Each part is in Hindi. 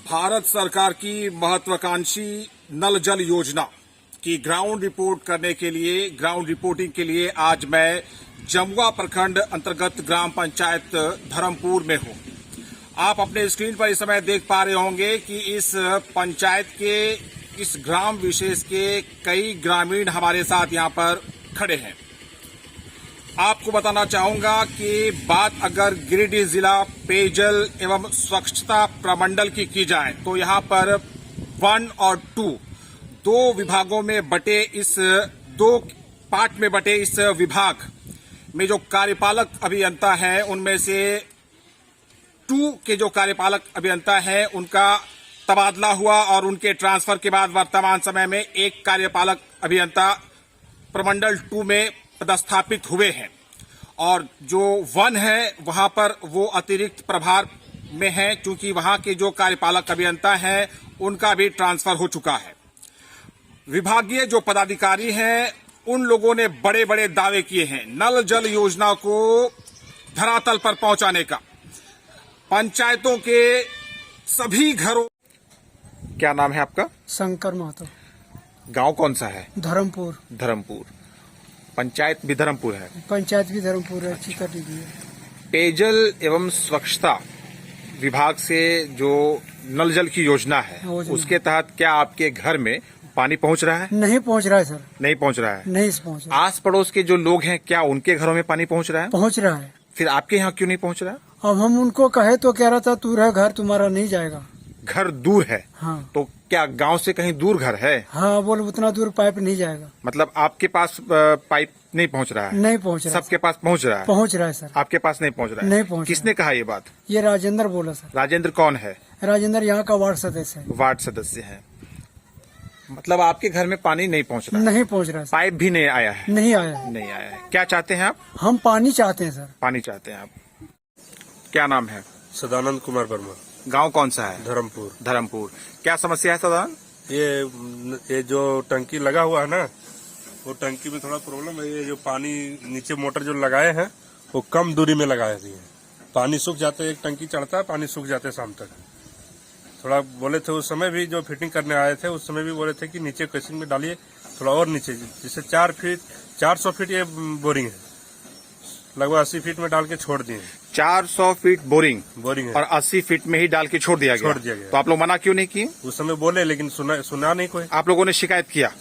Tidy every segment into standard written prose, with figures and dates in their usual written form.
भारत सरकार की महत्वाकांक्षी नल जल योजना की ग्राउंड रिपोर्टिंग के लिए आज मैं जमुआ प्रखंड अंतर्गत ग्राम पंचायत धर्मपुर में हूं। आप अपने स्क्रीन पर इस समय देख पा रहे होंगे कि इस पंचायत के इस ग्राम विशेष के कई ग्रामीण हमारे साथ यहां पर खड़े हैं। आपको बताना चाहूंगा कि बात अगर गिरिडीह जिला पेयजल एवं स्वच्छता प्रमंडल की जाए तो यहां पर 1 और 2 दो विभागों में बटे इस दो पार्ट में बटे इस विभाग में जो कार्यपालक अभियंता हैं उनमें से 2 के जो कार्यपालक अभियंता हैं उनका तबादला हुआ और उनके ट्रांसफर के बाद वर्तमान समय में एक कार्यपालक अभियंता प्रमंडल 2 में पदस्थापित हुए हैं और जो 1 है वहां पर वो अतिरिक्त प्रभार में है क्योंकि वहां के जो कार्यपालक अभियंता हैं उनका भी ट्रांसफर हो चुका है। विभागीय जो पदाधिकारी हैं उन लोगों ने बड़े बड़े दावे किए हैं नल जल योजना को धरातल पर पहुंचाने का। पंचायतों के सभी घरों। क्या नाम है आपका? शंकर महतो। गांव कौन सा है? धर्मपुर। धर्मपुर। पंचायत भी धर्मपुर है? पंचायत भी धर्मपुर है। चिकटी भी है। पेयजल एवं स्वच्छता विभाग से जो नल जल की योजना है उसके तहत क्या आपके घर में पानी पहुंच रहा है? नहीं पहुंच रहा है सर। नहीं पहुंच रहा है? नहीं पहुंच रहा। आस पड़ोस के जो लोग हैं क्या उनके घरों में पानी पहुंच रहा है? पहुंच रहा है। फिर आपके यहाँ क्यों नहीं पहुंच रहा? अब हम उनको कहे तो कह रहा था दूर है घर, तुम्हारा नहीं जाएगा। घर दूर है? हाँ। तो क्या गांव से कहीं दूर घर है? हाँ, बोल उतना दूर पाइप नहीं जाएगा। मतलब आपके पास पाइप नहीं पहुंच रहा है? नहीं पहुंच रहा। सबके पास पहुंच रहा है? पहुंच रहा है सर। आपके पास नहीं पहुंच रहा है? नहीं पहुंच। किसने कहा ये बात? ये राजेंद्र बोला सर। राजेंद्र कौन है? राजेंद्र यहाँ का वार्ड सदस्य है। वार्ड सदस्य है। मतलब आपके घर में पानी नहीं पहुंच रहा है? नहीं पहुंच रहा है। पाइप भी नहीं आया है? नहीं आया है। नहीं आया है। क्या चाहते हैं आप? हम पानी चाहते हैं सर। पानी चाहते हैं आप। क्या नाम है? सदानंद कुमार वर्मा। गांव कौन सा है? धर्मपुर। धर्मपुर। क्या समस्या है सदानंद? ये जो टंकी लगा हुआ है ना, वो टंकी में थोड़ा प्रॉब्लम है। ये जो पानी नीचे मोटर जो लगाए हैं वो कम दूरी में लगाए दिए हैं। पानी सूख जाते हैं, एक टंकी चढ़ता है, पानी सूख जाते हैं शाम तक। थोड़ा बोले थे उस समय भी जो फिटिंग करने आए थे उस समय भी बोले थे कि नीचे केसिंग में डालिए थोड़ा और नीचे, जिससे 400 फीट ये बोरिंग है, लगभग 80 फीट में डाल के छोड़ दिए। 400 फीट बोरिंग है और 80 फीट में ही डाल के छोड़ दिया गया। तो आप लोग मना क्यों नहीं किए? उस समय बोले लेकिन सुना नहीं कोई। आप लोगों ने शिकायत किया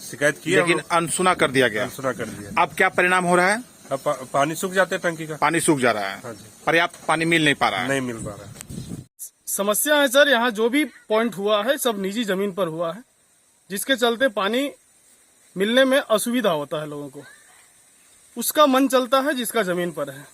लेकिन अनसुना कर दिया गया। अनसुना कर दिया। अब क्या परिणाम हो रहा है? अब पानी सूख जाते हैं, टंकी का पानी सूख जा रहा है। हाँ जी। पर्याप्त पानी मिल नहीं पा रहा है? नहीं मिल पा रहा है। समस्या है सर, यहाँ जो भी पॉइंट हुआ है सब निजी जमीन पर हुआ है, जिसके चलते पानी मिलने में असुविधा होता है लोगों को। उसका मन चलता है जिसका जमीन पर है,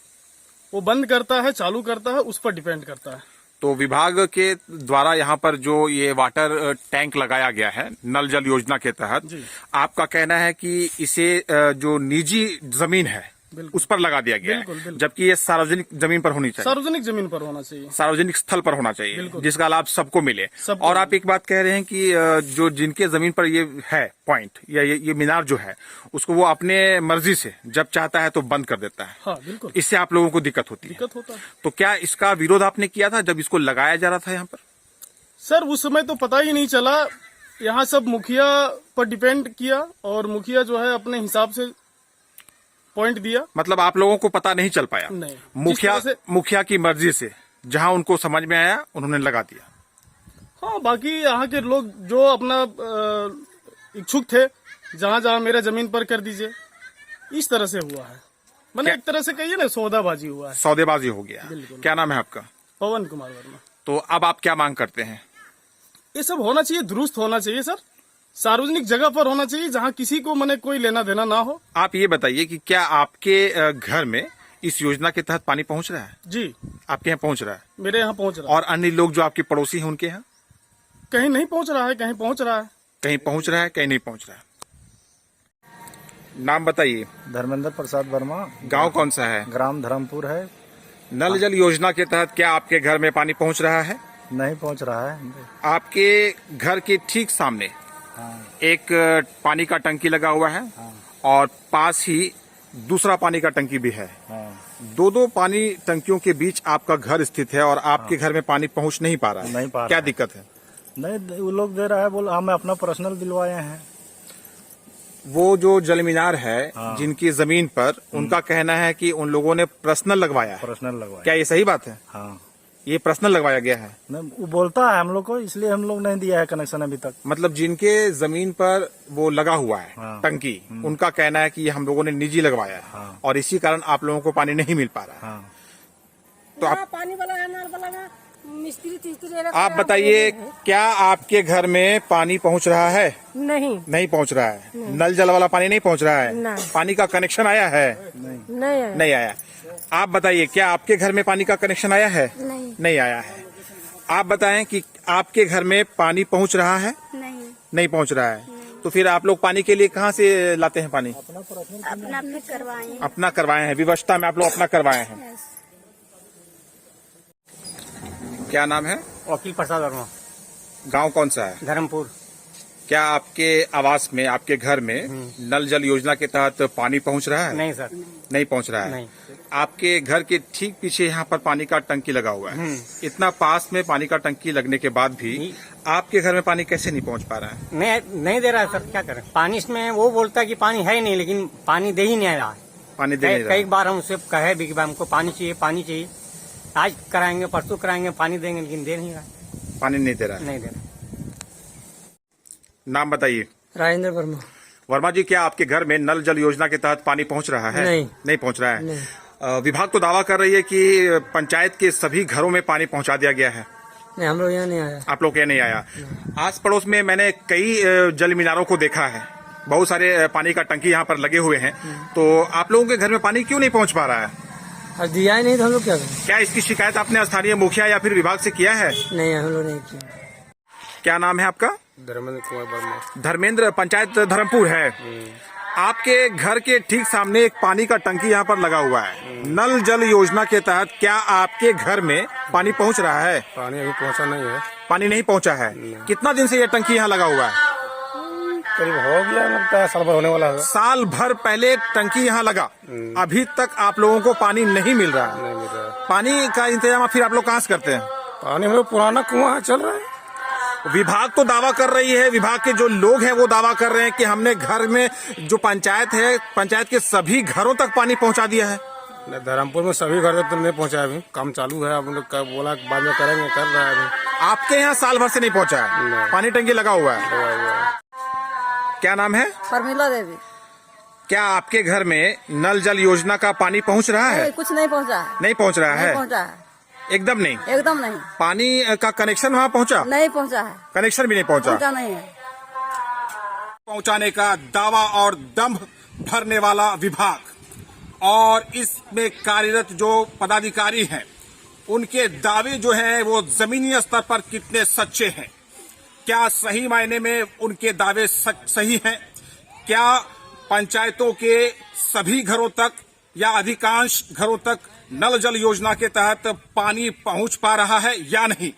वो बंद करता है, चालू करता है, उस पर डिपेंड करता है। तो विभाग के द्वारा यहाँ पर जो ये वाटर टैंक लगाया गया है नल जल योजना के तहत, आपका कहना है कि इसे जो निजी जमीन है उस पर लगा दिया गया है, जबकि ये सार्वजनिक जमीन पर होनी चाहिए। सार्वजनिक जमीन पर होना चाहिए, सार्वजनिक स्थल पर होना चाहिए, जिसका लाभ सबको मिले। और आप एक बात कह रहे हैं कि जो जिनके जमीन पर ये है पॉइंट या ये मीनार जो है उसको वो अपने मर्जी से जब चाहता है तो बंद कर देता है। हाँ, बिल्कुल। इससे आप लोगों को दिक्कत होती है? तो क्या इसका विरोध आपने किया था जब इसको लगाया जा रहा था यहाँ पर? सर उस समय तो पता ही नहीं चला, यहाँ सब मुखिया पर डिपेंड किया और मुखिया जो है अपने हिसाब से पॉइंट दिया। मतलब आप लोगों को पता नहीं चल पाया? नहीं। मुखिया की मर्जी से जहां उनको समझ में आया उन्होंने लगा दिया। हाँ, बाकी यहाँ के लोग जो अपना इच्छुक थे, जहाँ जहाँ मेरा जमीन पर कर दीजिए, इस तरह से हुआ है। मैंने एक तरह से कहिए ना, सौदाबाजी हुआ है। सौदेबाजी हो गया। क्या नाम है आपका? पवन कुमार वर्मा। तो अब आप क्या मांग करते हैं? ये सब होना चाहिए, दुरुस्त होना चाहिए सर, सार्वजनिक जगह पर होना चाहिए जहाँ किसी को मने कोई लेना देना ना हो। आप ये बताइए कि क्या आपके घर में इस योजना के तहत पानी पहुंच रहा है? जी, आपके यहाँ पहुंच रहा है? मेरे यहाँ पहुंच रहा है। और अन्य लोग जो आपके पड़ोसी हैं उनके यहाँ? कहीं नहीं पहुंच रहा है, कहीं पहुंच रहा है। कहीं पहुंच रहा है, कहीं नहीं पहुंच रहा है। नाम बताइए। धर्मेंद्र प्रसाद वर्मा। गांव कौन सा है? ग्राम धर्मपुर है। नल जल योजना के तहत क्या आपके घर में पानी पहुंच रहा है? नहीं पहुंच रहा है। आपके घर के ठीक सामने एक पानी का टंकी लगा हुआ है और पास ही दूसरा पानी का टंकी भी है। दो पानी टंकियों के बीच आपका घर स्थित है और आपके घर में पानी पहुंच नहीं पा रहा है। क्या दिक्कत है? नहीं वो लोग दे रहा है, बोल हमें अपना पर्सनल दिलवाए हैं। वो जो जल मीनार है हाँ। जिनकी जमीन पर, उनका कहना है कि उन लोगों ने पर्सनल लगवाया है। पर्सनल लगवाए। क्या ये सही बात है? हाँ, ये पर्सनल लगवाया गया है? नहीं वो बोलता है हम लोग को, इसलिए हम लोग नहीं दिया है कनेक्शन अभी तक। मतलब जिनके जमीन पर वो लगा हुआ है हाँ। टंकी, उनका कहना है कि ये हम लोगों ने निजी लगवाया है हाँ। और इसी कारण आप लोगों को पानी नहीं मिल पा रहा है। हाँ, तो आप पानी वाला है, नल वाला है, मिस्त्री तिस्त्री आप बताइए, क्या आपके घर में पानी पहुंच रहा है? नहीं नहीं पहुंच रहा है। नल जल वाला पानी नहीं पहुंच रहा है। नहीं। पानी का कनेक्शन आया है? नहीं है। नहीं आया। आप बताइए, क्या आपके घर में पानी का कनेक्शन आया है? नहीं नहीं आया है। आप बताएं कि आपके घर में पानी पहुंच रहा है? नहीं नहीं पहुंच रहा है। तो फिर आप लोग पानी के लिए कहाँ से लाते हैं पानी? अपना अपने करवाए। अपना करवाए हैं, व्यवस्था में आप लोग अपना करवाए हैं। क्या नाम है? वकील प्रसाद वर्मा, गांव कौन सा है? धर्मपुर। क्या आपके आवास में, आपके घर में नल जल योजना के तहत पानी पहुंच रहा है? नहीं सर, नहीं पहुंच रहा है। नहीं। आपके घर के ठीक पीछे यहाँ पर पानी का टंकी लगा हुआ है। इतना पास में पानी का टंकी लगने के बाद भी आपके घर में पानी कैसे नहीं पहुंच पा रहा है? नहीं दे रहा है सर, क्या करें। पानी इसमें वो बोलता है कि पानी है ही नहीं, लेकिन पानी दे ही नहीं रहा है। पानी दे नहीं कई रहा। बार हम उससे कहे भी कि भाई हमको पानी चाहिए, पानी चाहिए, आज कराएंगे परसों कराएंगे, पानी देंगे, लेकिन दे नहीं रहा है। पानी नहीं दे रहा है। नहीं दे रहा। नाम बताइए। राजेंद्र वर्मा। वर्मा जी, क्या आपके घर में नल जल योजना के तहत पानी पहुंच रहा है? नहीं पहुंच रहा है। नहीं। विभाग तो दावा कर रही है कि पंचायत के सभी घरों में पानी पहुंचा दिया गया है। नहीं, हम लोग यहाँ नहीं आया। आप लोग के नहीं आया। आस पड़ोस में मैंने कई जल मीनारों को देखा है, बहुत सारे पानी का टंकी यहाँ पर लगे हुए हैं। तो आप लोगों के घर में पानी क्यों नहीं पहुंच पा रहा है? और दिया ही नहीं तो हम लोग क्या करें? क्या इसकी शिकायत आपने स्थानीय मुखिया या फिर विभाग से किया है? नहीं, हम लोग नहीं किया। क्या नाम है आपका? धर्मेंद्र कुमार वर्मा। धर्मेंद्र, पंचायत धर्मपुर है। आपके घर के ठीक सामने एक पानी का टंकी यहाँ पर लगा हुआ है। नल जल योजना के तहत क्या आपके घर में पानी पहुँच रहा है? पानी अभी पहुंचा नहीं है। पानी नहीं पहुँचा है। कितना दिन से ये टंकी यहाँ लगा हुआ है? करीब हो गया, लगता है साल भर होने वाला है। साल भर पहले टंकी यहाँ लगा, अभी तक आप लोगों को पानी नहीं मिल रहा है। नहीं मिल रहा है। पानी का इंतजाम फिर आप लोग कहाँ से करते हैं? पानी में पुराना कुआं चल रहा है। विभाग तो दावा कर रही है, विभाग के जो लोग हैं वो दावा कर रहे हैं कि हमने घर में, जो पंचायत है, पंचायत के सभी घरों तक पानी पहुंचा दिया है। धर्मपुर में सभी घर तक तो नहीं पहुंचा, अभी काम चालू है। अब लोग बोला बाद में करेंगे, कर रहा है अभी। आपके यहाँ साल भर से नहीं पहुंचा है? नहीं। पानी टंकी लगा हुआ है। क्या नाम है? परमिला देवी। क्या आपके घर में नल जल योजना का पानी पहुंच रहा है? कुछ नहीं पहुंचा है। नहीं पहुंच रहा नहीं है। पहुंचा है, एकदम नहीं। एकदम नहीं। पानी का कनेक्शन वहाँ पहुंचा? नहीं पहुंचा है, कनेक्शन भी नहीं पहुंचा। पहुंचा नहीं है। पहुंचाने का दावा और दंभ भरने वाला विभाग और इसमें कार्यरत जो पदाधिकारी हैं, उनके दावे जो हैं वो जमीनी स्तर पर कितने सच्चे हैं? क्या सही मायने में उनके दावे सही हैं? क्या पंचायतों के सभी घरों तक या अधिकांश घरों तक नल जल योजना के तहत पानी पहुंच पा रहा है या नहीं?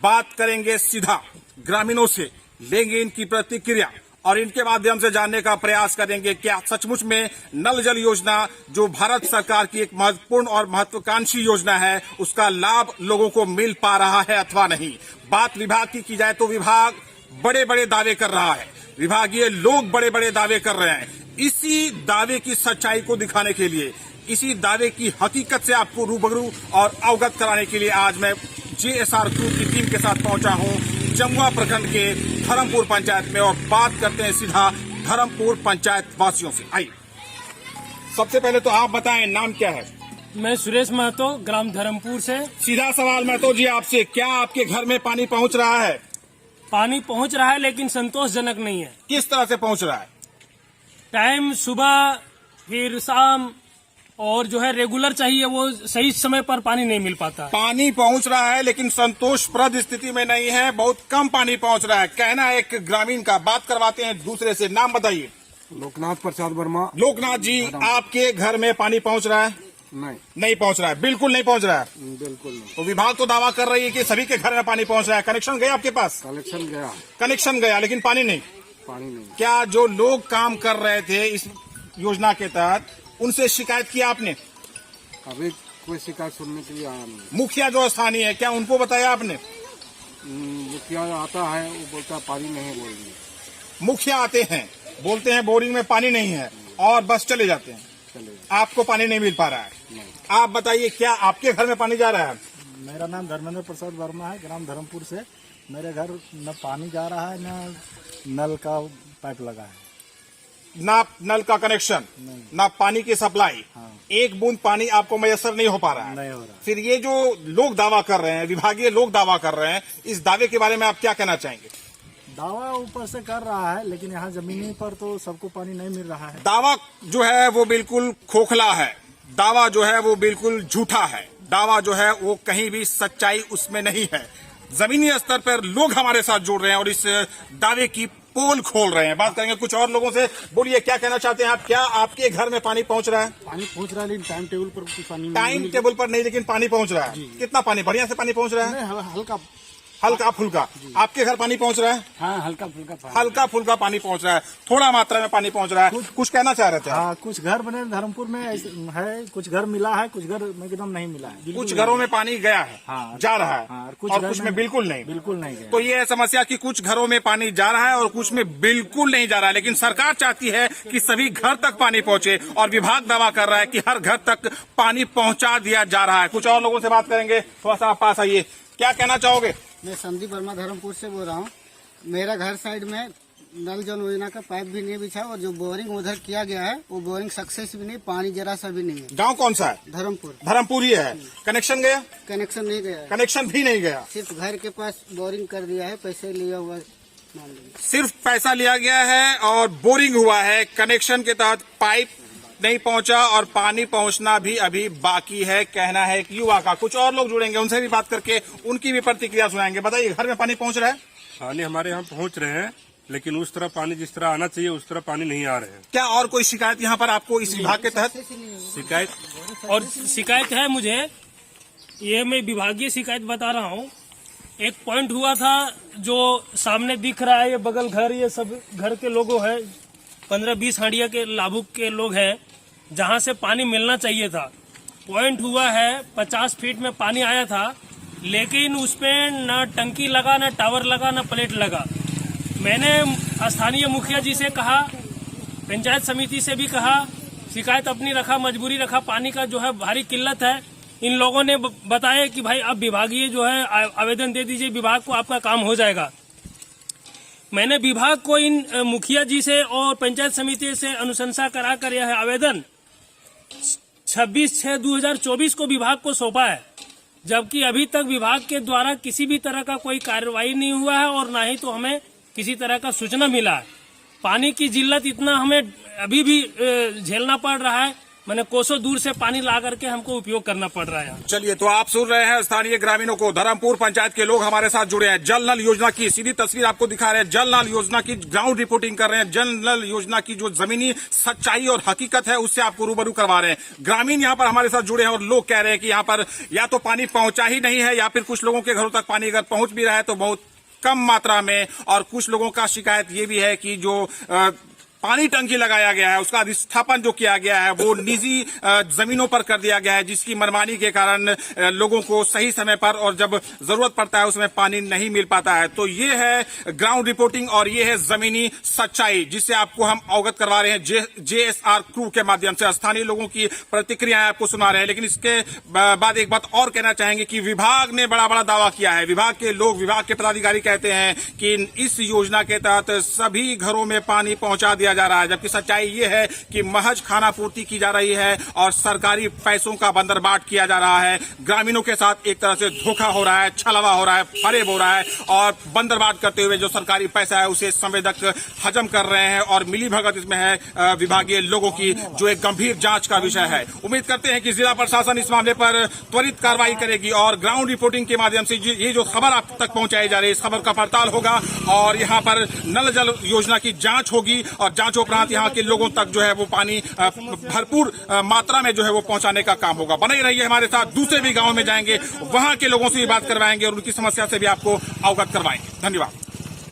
बात करेंगे सीधा ग्रामीणों से, लेंगे इनकी प्रतिक्रिया और इनके माध्यम से जानने का प्रयास करेंगे क्या सचमुच में नल जल योजना, जो भारत सरकार की एक महत्वपूर्ण और महत्वाकांक्षी योजना है, उसका लाभ लोगों को मिल पा रहा है अथवा नहीं। बात विभाग की जाए तो विभाग बड़े बड़े दावे कर रहा है, विभागीय लोग बड़े बड़े दावे कर रहे हैं। इसी दावे की सच्चाई को दिखाने के लिए, इसी दावे की हकीकत से आपको रूबरू और अवगत कराने के लिए आज मैं JSR क्रू की टीम के साथ पहुंचा हूं जमुआ प्रखंड के धर्मपुर पंचायत में और बात करते हैं सीधा धर्मपुर पंचायत वासियों से। आइए, सबसे पहले तो आप बताएं, नाम क्या है? मैं सुरेश महतो, ग्राम धर्मपुर से। सीधा सवाल महतो जी आपसे, क्या आपके घर में पानी पहुंच रहा है? पानी पहुंच रहा है, लेकिन संतोषजनक नहीं है। किस तरह से पहुंच रहा है? टाइम सुबह फिर शाम, और जो है रेगुलर चाहिए, वो सही समय पर पानी नहीं मिल पाता। पानी पहुंच रहा है लेकिन संतोषप्रद स्थिति में नहीं है, बहुत कम पानी पहुंच रहा है, कहना है एक ग्रामीण का। बात करवाते हैं दूसरे से, नाम बताइए। लोकनाथ प्रसाद वर्मा। लोकनाथ जी, आपके घर में पानी पहुंच रहा है? नहीं पहुंच रहा है, बिल्कुल नहीं पहुंच रहा है। बिल्कुल नहीं। तो विभाग तो दावा कर रही है कि सभी के घर में पानी पहुंच रहा है। कनेक्शन गया आपके पास? कनेक्शन गया लेकिन पानी नहीं। क्या जो लोग काम कर रहे थे इस योजना के तहत, उनसे शिकायत किया आपने? अभी कोई शिकायत सुनने के लिए आया नहीं। मुखिया जो स्थानीय है, क्या उनको बताया आपने? मुखिया आता है वो बोलता है पानी नहीं बोल रही। मुखिया आते हैं, बोलते हैं बोरिंग में पानी नहीं है और बस चले जाते हैं, आपको पानी नहीं मिल पा रहा है। आप बताइए, क्या आपके घर में पानी जा रहा है? मेरा नाम धर्मेंद्र प्रसाद वर्मा है, ग्राम धर्मपुर से। मेरे घर न पानी जा रहा है न नल का पाइप लगा है। ना नल का कनेक्शन, ना पानी की सप्लाई, एक बूंद पानी आपको मैसर नहीं हो पा रहा है। नहीं हो रहा। फिर ये जो लोग दावा कर रहे हैं, विभागीय लोग दावा कर रहे हैं, इस दावे के बारे में आप क्या कहना चाहेंगे? दावा ऊपर से कर रहा है, लेकिन यहाँ जमीनी पर तो सबको पानी नहीं मिल रहा है। दावा जो है वो बिल्कुल खोखला है, दावा जो है वो बिल्कुल झूठा है, दावा जो है वो कहीं भी सच्चाई उसमें नहीं है। जमीनी स्तर पर लोग हमारे साथ जुड़ रहे हैं और इस दावे की पोल खोल रहे हैं। बात करेंगे कुछ और लोगों से। बोलिए, क्या कहना चाहते हैं आप? क्या आपके घर में पानी पहुंच रहा है? पानी पहुँच रहा है, लेकिन टाइम टेबल पर कुछ पानी टाइम टेबल पर नहीं, लेकिन पानी पहुंच रहा है। कितना पानी? बढ़िया से पानी पहुंच रहा है? हल्का हल्का फुल्का। आपके घर पानी पहुंच रहा है? हाँ, हल्का फुल्का पानी। हल्का फुल्का पानी पहुंच रहा है, थोड़ा मात्रा में पानी पहुंच रहा है। कुछ कहना चाह रहे थे आप? हाँ, कुछ घर बने धर्मपुर में है, कुछ घर मिला है, कुछ घर में एकदम नहीं मिला है। कुछ घरों में पानी गया है, हाँ, जा रहा है, हाँ, और घर कुछ में बिल्कुल नहीं। बिल्कुल नहीं गया। तो ये है समस्या कि कुछ घरों में पानी जा रहा है और कुछ में बिल्कुल नहीं जा रहा है। लेकिन सरकार चाहती है कि सभी घर तक पानी पहुंचे और विभाग दावा कर रहा है कि हर घर तक पानी पहुंचा दिया जा रहा है। कुछ और लोगों से बात करेंगे, थोड़ा सा आप पास आइए। क्या कहना चाहोगे? मैं संदीप वर्मा धर्मपुर से बोल रहा हूँ। मेरा घर साइड में नल जल योजना का पाइप भी नहीं बिछा और जो बोरिंग उधर किया गया है वो बोरिंग सक्सेस भी नहीं, पानी जरा सा भी नहीं है। गांव कौन सा है? धर्मपुर। धर्मपुर ही है। कनेक्शन गया? कनेक्शन नहीं गया है। कनेक्शन भी नहीं गया, सिर्फ घर के पास बोरिंग कर दिया है, पैसे लिया हुआ मान लीजिए। सिर्फ पैसा लिया गया है और बोरिंग हुआ है। कनेक्शन के तहत पाइप नहीं पहुंचा और पानी पहुंचना भी अभी बाकी है, कहना है एक युवा का। कुछ और लोग जुड़ेंगे, उनसे भी बात करके उनकी भी प्रतिक्रिया सुनाएंगे। बताइए, घर में पानी पहुंच रहा है? पानी हमारे यहाँ पहुँच रहे हैं, लेकिन उस तरह पानी जिस तरह आना चाहिए उस तरह पानी नहीं आ रहे हैं। क्या और कोई शिकायत यहाँ पर आपको इस विभाग के तहत? शिकायत है मुझे, ये मैं विभागीय शिकायत बता रहा हूँ। एक पॉइंट हुआ था जो सामने दिख रहा है, ये बगल घर, ये सब घर के लोगों है, 15-20 हांडिया के लाभुक के लोग हैं, जहां से पानी मिलना चाहिए था। पॉइंट हुआ है 50 फीट में पानी आया था, लेकिन उसमें न टंकी लगा, न टावर लगा, न प्लेट लगा। मैंने स्थानीय मुखिया जी से कहा, पंचायत समिति से भी कहा, शिकायत अपनी रखा, मजबूरी रखा, पानी का जो है भारी किल्लत है। इन लोगों ने बताया कि भाई अब विभागीय जो है आवेदन दे दीजिए, विभाग को आपका काम हो जाएगा। मैंने विभाग को इन मुखिया जी से और पंचायत समिति से अनुशंसा कराकर यह आवेदन 26/6/2024 को विभाग को सौंपा है, जबकि अभी तक विभाग के द्वारा किसी भी तरह का कोई कार्रवाई नहीं हुआ है और ना ही तो हमें किसी तरह का सूचना मिला है। पानी की जिल्लत इतना हमें अभी भी झेलना पड़ रहा है, मैंने कोसों दूर से पानी ला करके हमको उपयोग करना पड़ रहा है। चलिए, तो आप सुन रहे हैं स्थानीय ग्रामीणों को। धर्मपुर पंचायत के लोग हमारे साथ जुड़े हैं। जल नल योजना की सीधी तस्वीर आपको दिखा रहे हैं, जल नल योजना की ग्राउंड रिपोर्टिंग कर रहे हैं, जल नल योजना की जो जमीनी सच्चाई और हकीकत है उससे आपको रूबरू करवा रहे हैं। ग्रामीण यहाँ पर हमारे साथ जुड़े हैं और लोग कह रहे हैं कि यहाँ पर या तो पानी पहुंचा ही नहीं है, या फिर कुछ लोगों के घरों तक पानी अगर पहुंच भी रहा है तो बहुत कम मात्रा में। और कुछ लोगों का शिकायत ये भी है कि जो पानी टंकी लगाया गया है उसका अधिष्ठापन जो किया गया है वो निजी जमीनों पर कर दिया गया है, जिसकी मनमानी के कारण लोगों को सही समय पर और जब जरूरत पड़ता है उसमें पानी नहीं मिल पाता है। तो ये है ग्राउंड रिपोर्टिंग और ये है जमीनी सच्चाई, जिससे आपको हम अवगत करवा रहे हैं JSR क्रू के माध्यम से। स्थानीय लोगों की प्रतिक्रियाएं आपको सुना रहे हैं। लेकिन इसके बाद एक बात और कहना चाहेंगे कि विभाग ने बड़ा बड़ा दावा किया है। विभाग के लोग, विभाग के पदाधिकारी कहते हैं कि इस योजना के तहत सभी घरों में पानी पहुंचा दिया जा रहा है, जबकि सच्चाई ये है कि महज खाना पूर्ति की जा रही है और सरकारी पैसों का बंदरबाट किया जा रहा है। ग्रामीणों के साथ एक तरह से धोखा हो रहा है, छलवा हो रहा है, फरेब हो रहा है और बंदरबाट करते हुए जो सरकारी पैसा है उसे संवेदक हजम कर रहे हैं और मिलीभगत इसमें है विभागीय लोगों की, जो एक गंभीर जांच का विषय है। उम्मीद करते हैं कि जिला प्रशासन इस मामले पर त्वरित कार्रवाई करेगी और ग्राउंड रिपोर्टिंग के माध्यम से ये जो खबर आप तक पहुंचाई जा रही है इस खबर का पड़ताल होगा और यहाँ पर नल जल योजना की जांच होगी और जांच उपरांत यहाँ के लोगों तक जो है वो पानी भरपूर मात्रा में जो है वो पहुंचाने का काम होगा। बने रहिए हमारे साथ, दूसरे भी गांव में जाएंगे, वहां के लोगों से भी बात करवाएंगे और उनकी समस्या से भी आपको अवगत करवाएंगे। धन्यवाद।